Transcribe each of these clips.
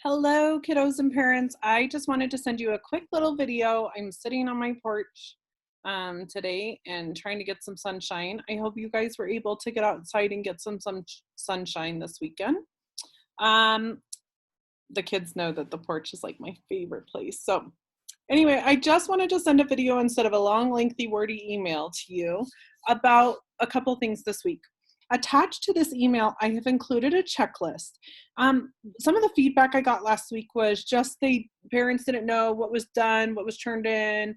Hello, kiddos and parents. I just wanted to send you a quick little video. I'm sitting on my porch today and trying to get some sunshine. I hope you guys were able to get outside and get some sunshine this weekend. Um, the kids know that the porch is like my favorite place. So anyway, I just wanted to send a video instead of a long, lengthy, wordy email to you about a couple things this week. Attached to this email, I have included a checklist. Some of the feedback I got last week was just parents didn't know what was done, what was turned in,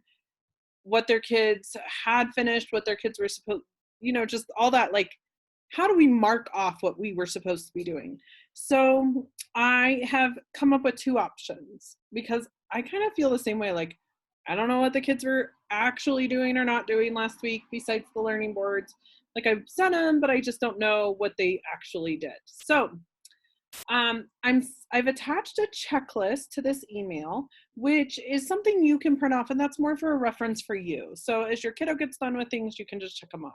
what their kids had finished, what their kids were supposed, just all that, like, how do we mark off what we were supposed to be doing? So I have come up with two options because I kind of feel the same way. Like, I don't know what the kids were actually doing or not doing last week besides the learning boards. Like, I've sent them, but I just don't know what they actually did. So I've attached a checklist to this email, which is something you can print off, and that's more for a reference for you. So as your kiddo gets done with things, you can just check them off.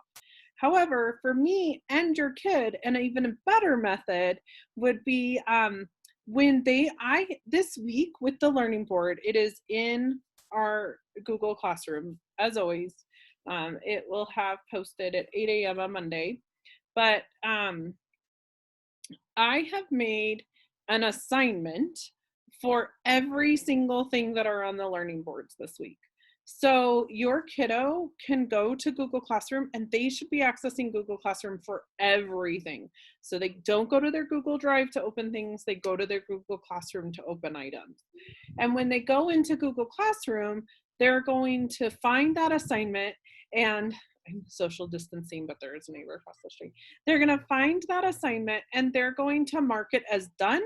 However, for me and your kid, and even a better method would be this week with the learning board, it is in our Google Classroom, as always. It will have posted at 8 a.m. on Monday, but I have made an assignment for every single thing that are on the learning boards this week. So your kiddo can go to Google Classroom and they should be accessing Google Classroom for everything. So they don't go to their Google Drive to open things, they go to their Google Classroom to open items. And when they go into Google Classroom, they're going to find that assignment, and I'm social distancing, but there is a neighbor across the street. They're going to find that assignment and they're going to mark it as done,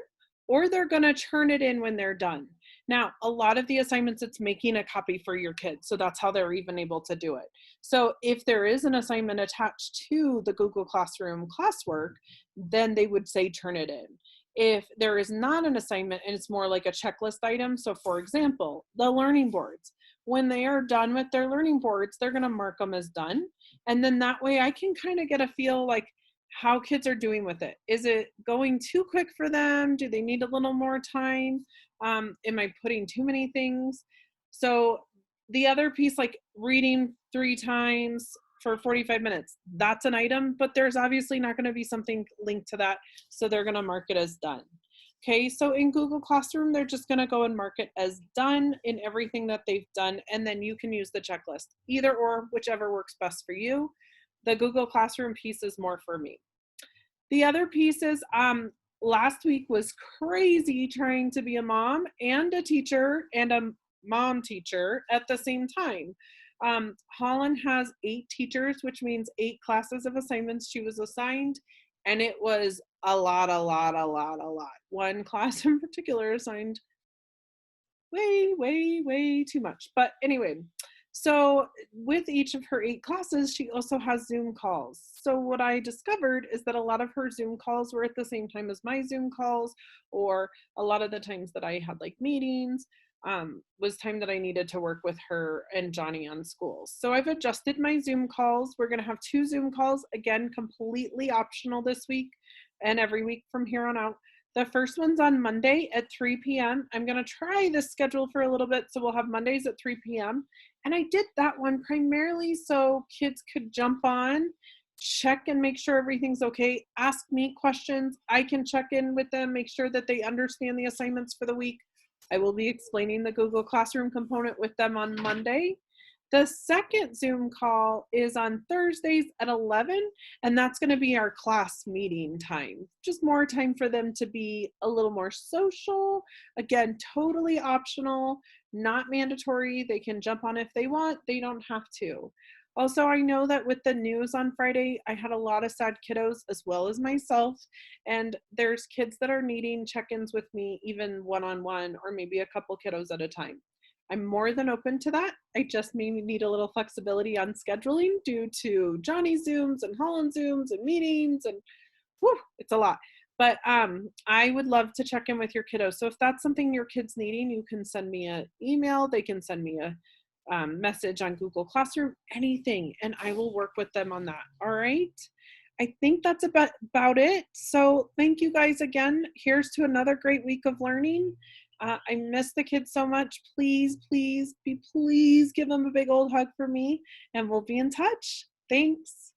or they're going to turn it in when they're done. Now, a lot of the assignments, it's making a copy for your kids. So that's how they're even able to do it. So if there is an assignment attached to the Google Classroom classwork, then they would say turn it in. If there is not an assignment and it's more like a checklist item, so for example, the learning boards, when they are done with their learning boards, they're going to mark them as done. And then that way I can kind of get a feel like how kids are doing with it. Is it going too quick for them? Do they need a little more time? Am I putting too many things? So the other piece, like reading 3 times for 45 minutes, that's an item, but there's obviously not going to be something linked to that. So they're going to mark it as done. Okay, so in Google Classroom, they're just going to go and mark it as done in everything that they've done, and then you can use the checklist, either or, whichever works best for you. The Google Classroom piece is more for me. The other piece is last week was crazy trying to be a mom and a teacher and a mom teacher at the same time. Holland has 8 teachers, which means 8 classes of assignments she was assigned. And it was a lot. One class in particular assigned way too much. But anyway, so with each of her 8 classes, she also has Zoom calls. So what I discovered is that a lot of her Zoom calls were at the same time as my Zoom calls, or a lot of the times that I had like meetings was time that I needed to work with her and Johnny on schools. So I've adjusted my Zoom calls. We're going to have 2 Zoom calls, again, completely optional this week and every week from here on out. The first one's on Monday at 3 p.m. I'm going to try this schedule for a little bit, so we'll have Mondays at 3 p.m. And I did that one primarily so kids could jump on, check and make sure everything's okay, ask me questions. I can check in with them, make sure that they understand the assignments for the week. I will be explaining the Google Classroom component with them on Monday. The second Zoom call is on Thursdays at 11, and that's going to be our class meeting time. Just more time for them to be a little more social. Again, totally optional, not mandatory. They can jump on if they want. They don't have to. Also, I know that with the news on Friday, I had a lot of sad kiddos as well as myself, and there's kids that are needing check-ins with me even one-on-one or maybe a couple kiddos at a time. I'm more than open to that. I just maybe need a little flexibility on scheduling due to Johnny Zooms and Holland Zooms and meetings, and it's a lot. But I would love to check in with your kiddos. So if that's something your kid's needing, you can send me an email. They can send me a message on Google Classroom, anything, and I will work with them on that. All right. I think that's about it. So thank you guys again. Here's to another great week of learning. I miss the kids so much. Please, please, please give them a big old hug for me, and we'll be in touch. Thanks.